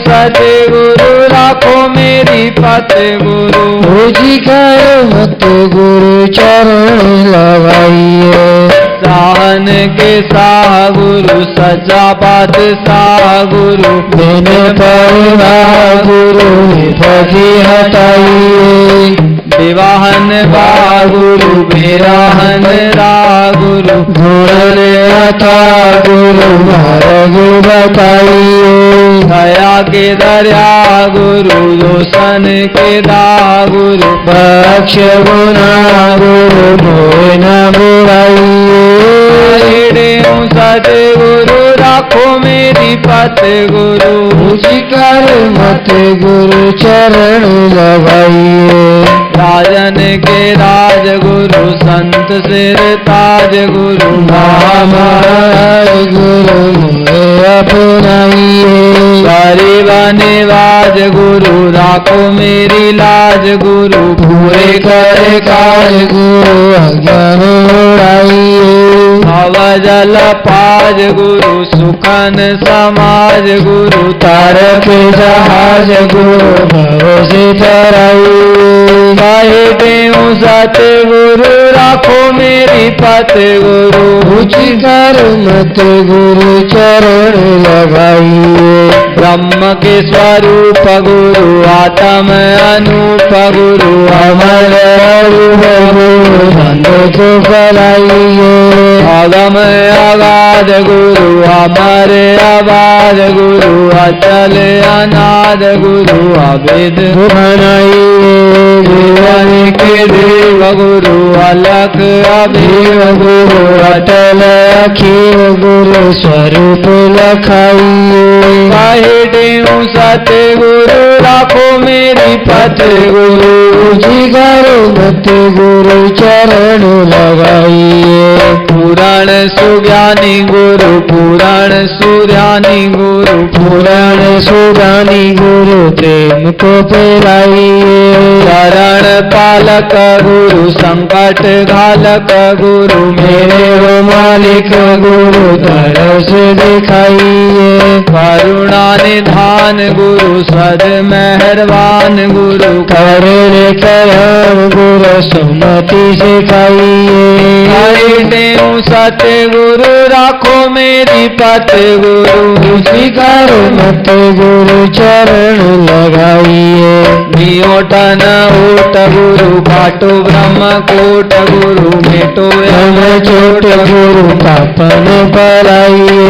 सतगुरु राखो मेरी पत गुरु पूजी कर मत गुरु चरण लगाइए साहन के साह गुरु सजा बादशाह गुरु दिन परिवार गुरु विपत्ति हटाइए विवाहन बा गुरु विराहन रा गुरु घोड़न अथा गुरु मार्ग बताइए दया के दरिया गुरु दोषन के दा गुरु बख्श गुना गुरु मोह न बुराइए सतगुरु राखो मेरी पत गुरु कर मत गुरु चरण लगाइए राजन के राज गुरु संत सिर ताज गुरु महामार गुरु अपनाइए गरीब निवाज गुरु राखो मेरी लाज गुरु पूरे करे काज गुरु अज्ञान उड़ाइए जल पाज गुरु सुखन समाज गुरु तारक जहाज गुरु भव से तराइए देऊ सत गुरु राखो मेरी पत गुरु उची कर मत गुरु चरण लगाइए ब्रह्म के स्वरूप गुरु आत्म अनूप गुरु अमर रूप गुरु धन को फलाइए अगम अगाध गुरु अमर अबाध गुरु अचल अनाद गुरु अभेद बनाइए जीवन के देव गुरु अलख अभेद गुरु अटल अखिल गुरु स्वरूप लखाइए सत गुरु राखो मेरी पत गुरु जिगर मत गुरु चरण लगाइए पुराण सुज्ञानी गुरु पुराण सुरानी गुरु पुराण सुरानी गुरु प्रेम को फैलाइए शरण पालक गुरु संकट घालक गुरु मेरे हो मालिक गुरु तरस दिखाइए करुणा निधान गुरु सद मेहरबान गुरु कर करम गुरु सुमति सिखाइए देऊ सत गुरु राखो मेरी पत गुरु स्वीकार मत गुरु चरण लगाइए नियोटन ओट गुरु काटो ब्रह्म कोट गुरु मेटो यम चोट गुरु पापन पराइए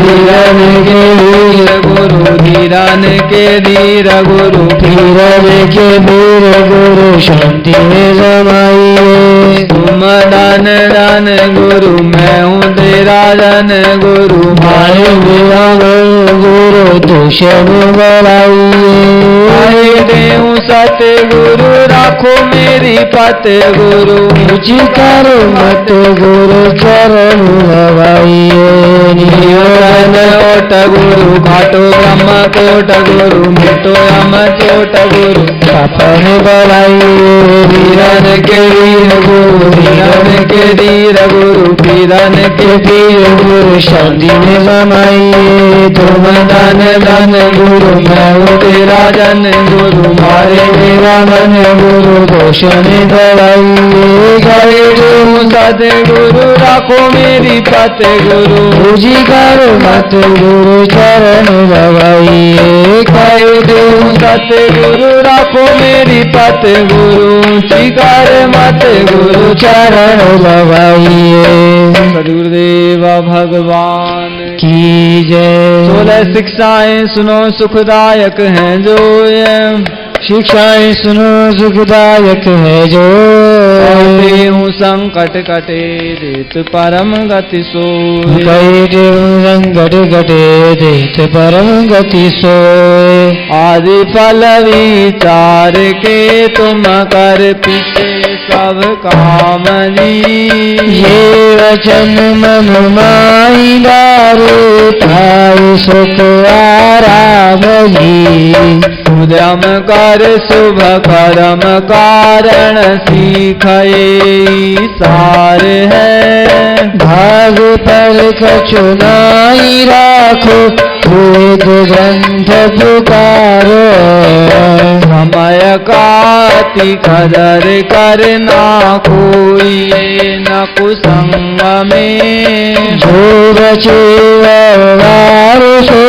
धीरन के वीर गुरु धीरन के धीर गुरु धीरन के धीर गुरु शांति में समाइए तुम दान दान गुरु मैं हूँ तेरा धन गुरु मारे मेरा गुरु दूषण बढ़ाइए देऊ सत गुरु राखो मेरी पत गुरु मुझी करो मत गुरु चरण लगाइए नियोजन ओट गुरु घाटो ब्रह्म कोट गुरु मिटो यम चोट गुरु सपन बढ़ाइए वीरन के वीर गुरु धीरन के धीर गुरु पीरन के पीर गुरु शांति में समाइए तुम दान दान गुरु मैं हूँ तेरा जन गुरु मारे मेरा मन गुरु पोषण बढ़ाइए गए तुम सत गुरु राखो मेरी पत गुरु जी करो मत गुरु चरण लगाइए गए तुम सत गुरु राखो मेरी पत गुरु जी कर मत गुरु चरण लगाइए सदगुरुदेव भगवान की जय। 16 शिक्षाएं सुनो सुखदायक हैं जो शिक्षाएं सुनो सुखदायक है जो हूँ संकट कटे देत परम गति सो संकट कटे देत परम गति सो आदि फल विचार के तुम कर पीछे सब काम दी। ये वचन मन माई दारे पाए सुख आराम ली। उद्यम कर शुभ कर्म कारण सीखे सार है। भाग पर कछु नाई राखो वेद ग्रंथ पुकारो। समय काति कदर करना कोई न कुसंग में। जो बचे व्यवहार सो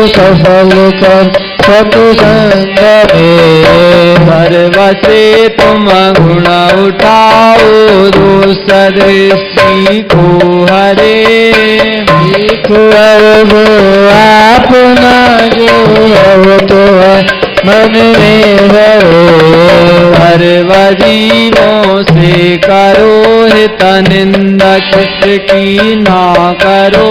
सफल कर सत्संग में। सर्वसे तुम गुण उठाओ दोष दृष्टि को हरे। अपना जो तो मन में सर्वजीवों से करो हित निंदा किसकी ना करो।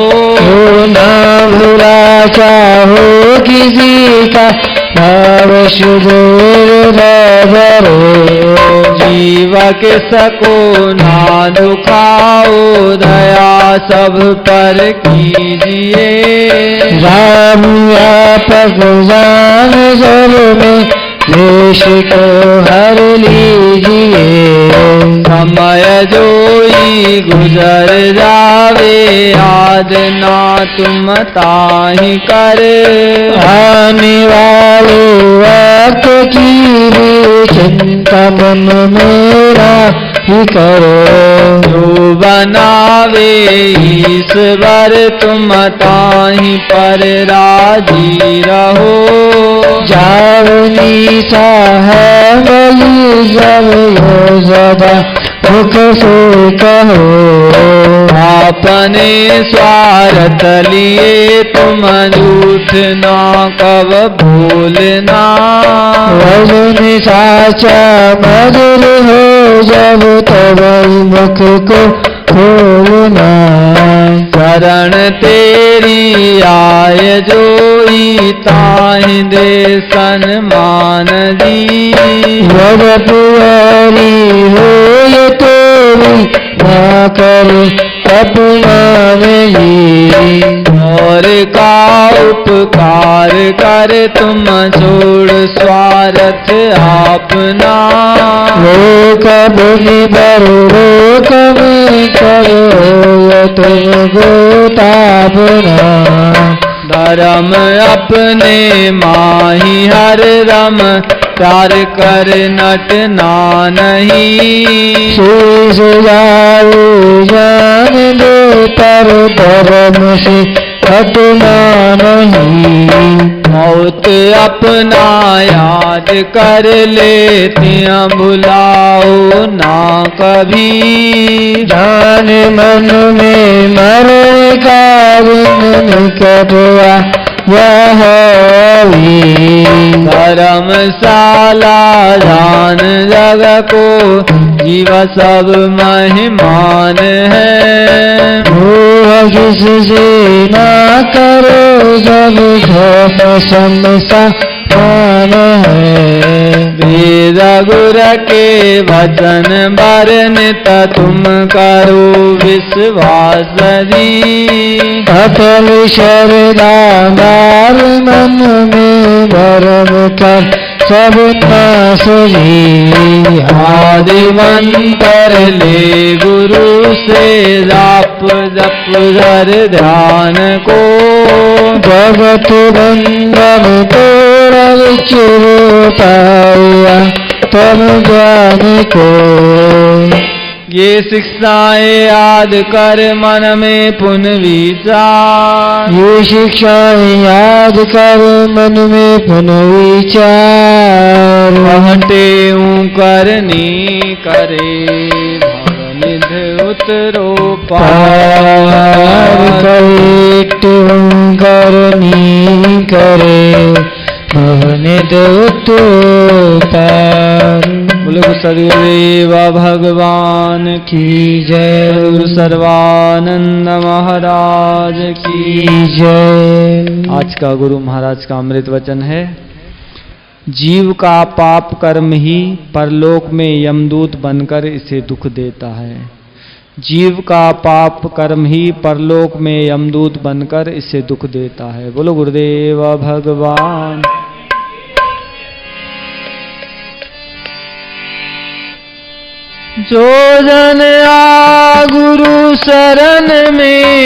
ना भुला चाहो किसी का भाव शुभ जीव के सको ना दुखाओ दया सब पर कीजिए। राम व्यापक जान सब में देश को हर लीजिए। समय जोई गुजर जावे याद ना तुम ताहि कर। आने वाले वक्त की भी चिंता मन मेरा ही करो। जो बनावे ईश्वर तुम ताहि पर राजी रहो। जावनी सा है बलि जब यो सदा मुख से कहो। अपने स्वार्थ लिए तुम झूठ ना कब भूलना। वजन साचा मधुर हो जब तब मुख को खोलना। शरण तेरी आय जोई ताहि दे सन्मान दी। वद पुआरी हो ये तेरी ना करो अपमान ही। और का उपकार कर तुम छोड़ स्वार्थ अपना। वो कभी बर रोक में करो तुम गोतापना। धर्म अपने माही हर रम प्यार कर नटना नहीं। शेष जाओ जान दे पर धर्म से हटना नहीं। मौत अपना याद कर लेतियाँ भुलाओ ना कभी। जान मन में मरने का दिन निकट वह धर्मशाला जान जग को जीव सब महिमान है। मोह किससे ना करो जब समसा मान है। वेद गुर के वचन बरनित तुम करो विश्वास दी। अटल श्रद्धा बार मन में भरम कर सब नाश ली। आदिमंतर ले गुरु से जाप जप धर ध्यान को। जगत बंधन तोड़ चिरो पाया तब ज्ञान को। ये शिक्षाएं याद कर मन में पुन विचार। ये शिक्षाएं याद कर मन में पुनः विचार। हटे करनी करे भवनिध उतरो पार करे करनी करे भवनिध उतरो पार। बोलो सदगुरुदेव भगवान की जय। गुरु सर्वानंद महाराज की जय। आज का गुरु महाराज का अमृत वचन है। जीव का पाप कर्म ही परलोक में यमदूत बनकर इसे दुख देता है। जीव का पाप कर्म ही परलोक में यमदूत बनकर इसे दुख देता है। बोलो गुरुदेव भगवान। जो जन आ गुरु शरण में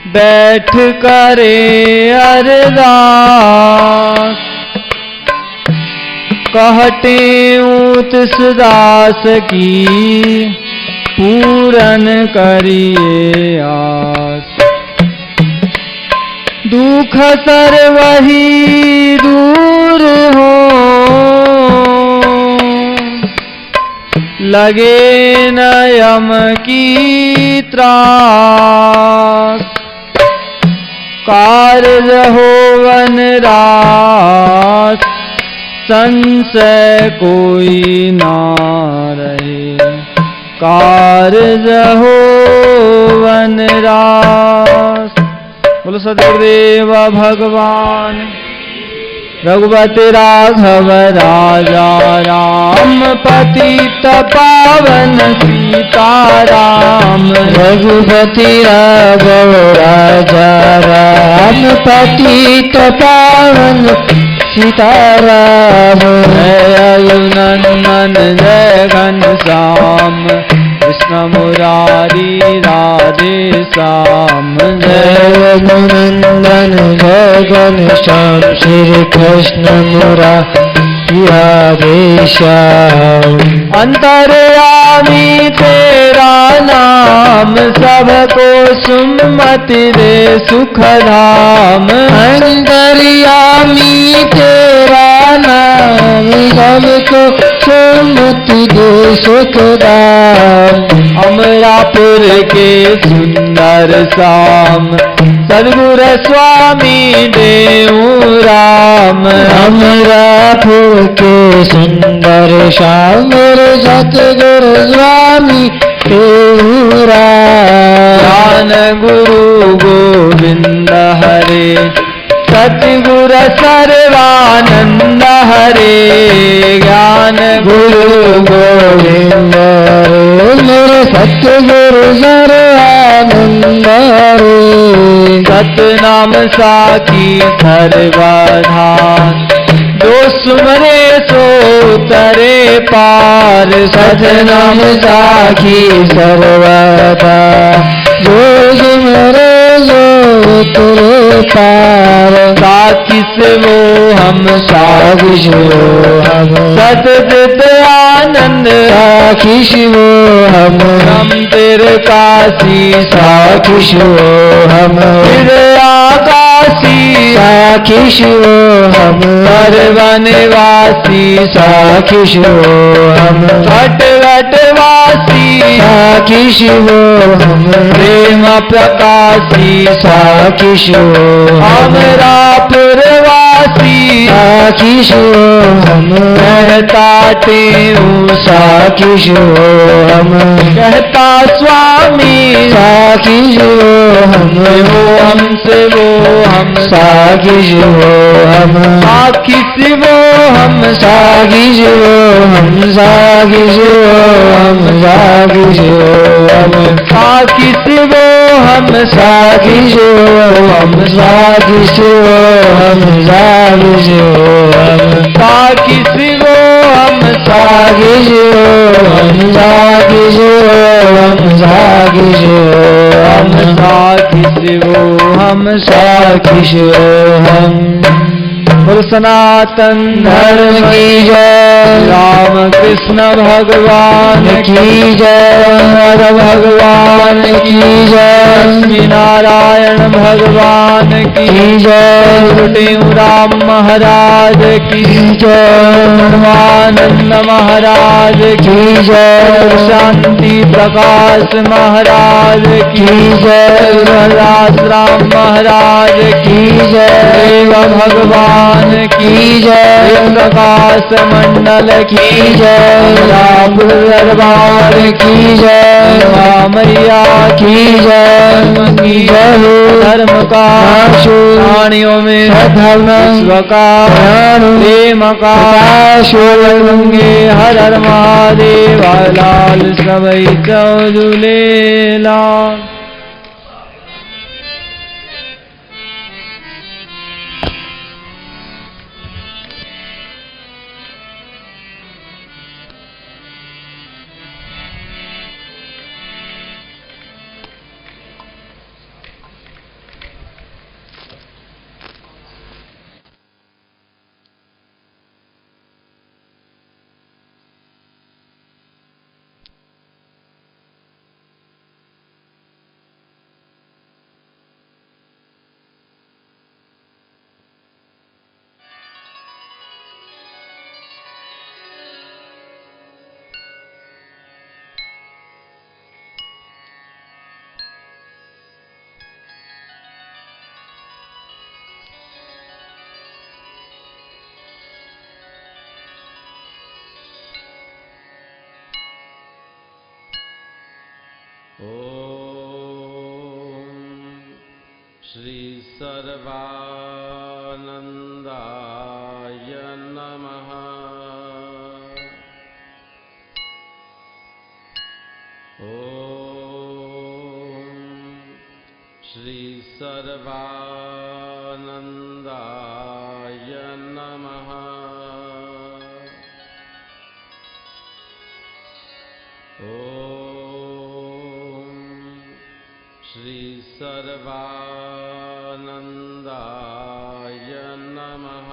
बैठ करे अरदास, कहते ऊत दास की पूरन करिए आस। दुख सर्वहि दूर हो, लगे न यम की त्रास। कार्य हो वन रास, संशय कोई ना रहे। कार्य हो वन रास। बोलो सदगुरुदेव भगवान। रघुपति राघव राजा राम, पतित पावन सीताराम। रघुपति राघव राजा राम, पतित पावन सीताराम। जय नंदन जय घनश्याम, कृष्ण मुरारी राधे श्याम। जय नंदन जय घनश्याम, श्री कृष्ण मुरारी राधे श्याम। अंतर्यामी तेरा नाम, सबको सुमति दे सुख धाम। अंतर्यामी तेरा नाम, सबको सुमति दे सुख धाम। अमरापुर के सुंदर श्याम, सद्गुरु स्वामी देव राम। अमरापुर के सुंदर श्याम, सतगुरु स्वामी देव राम। ज्ञान गुरु गोविंद हरे, सतगुरु सर्वानंद हरे। ज्ञान गुरु गोविंद हरे, मेरे सतगुरु सर्वानंद हरे। सतनाम साखी सर्वधान, जो सुमरे सो तरे पार। सतनाम साखी सर्वदा, जो सुमरे सो तरे पार। साखी से वो हम साखी से वो हम, सतचित आनंद साखी से वो हम तेरे काशी। साखी से वो हम फिर आकाशी साखी से वो हम वनवासी। साखी से वो हम घट घटवासी साखी से वो हम प्रेम प्रकाशी। साखी से वो हम अमरापुरवासी साखी से वो हम कहता तेऊ साखी से वो हम कहता स्वामी। साखी से वो हम वो हमसे वो हम साखी से वो हम साखी से वो हम साखी से वो हम साखी से वो हम साखी से वो हम साखी से वो हम साखी से वो हम साखी से वो हम साखी से वो हम साखी से वो हम साखी से वो हम साखी से वो हम साखी से वो हम साखी से वो हम साखी से वो हम। बोल सनातन धर्म की जय, राम कृष्ण भगवान की जय, हर भगवान की जय, लक्ष्मी नारायण भगवान की जय, टेऊ राम महाराज की जय, परमानंद महाराज की जय, शांति प्रकाश महाराज की जय, राम महाराज की जय, भगवान की जय, प्रकाश मंडल की जय, रापुर दरबार की जय, मैया की जय, जय हो धर्म का प्राणियों में धर्म, विश्व का प्रेम का गंगे हर हर महादेव लाल सबई चौदुले लाल। श्री सर्वानंदाय नमः। ओम श्री सर्वानंदाय नमः। ओम श्री सर्वानंदाय नमः।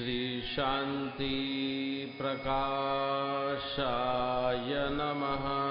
श्री शांति प्रकाशाय नमः।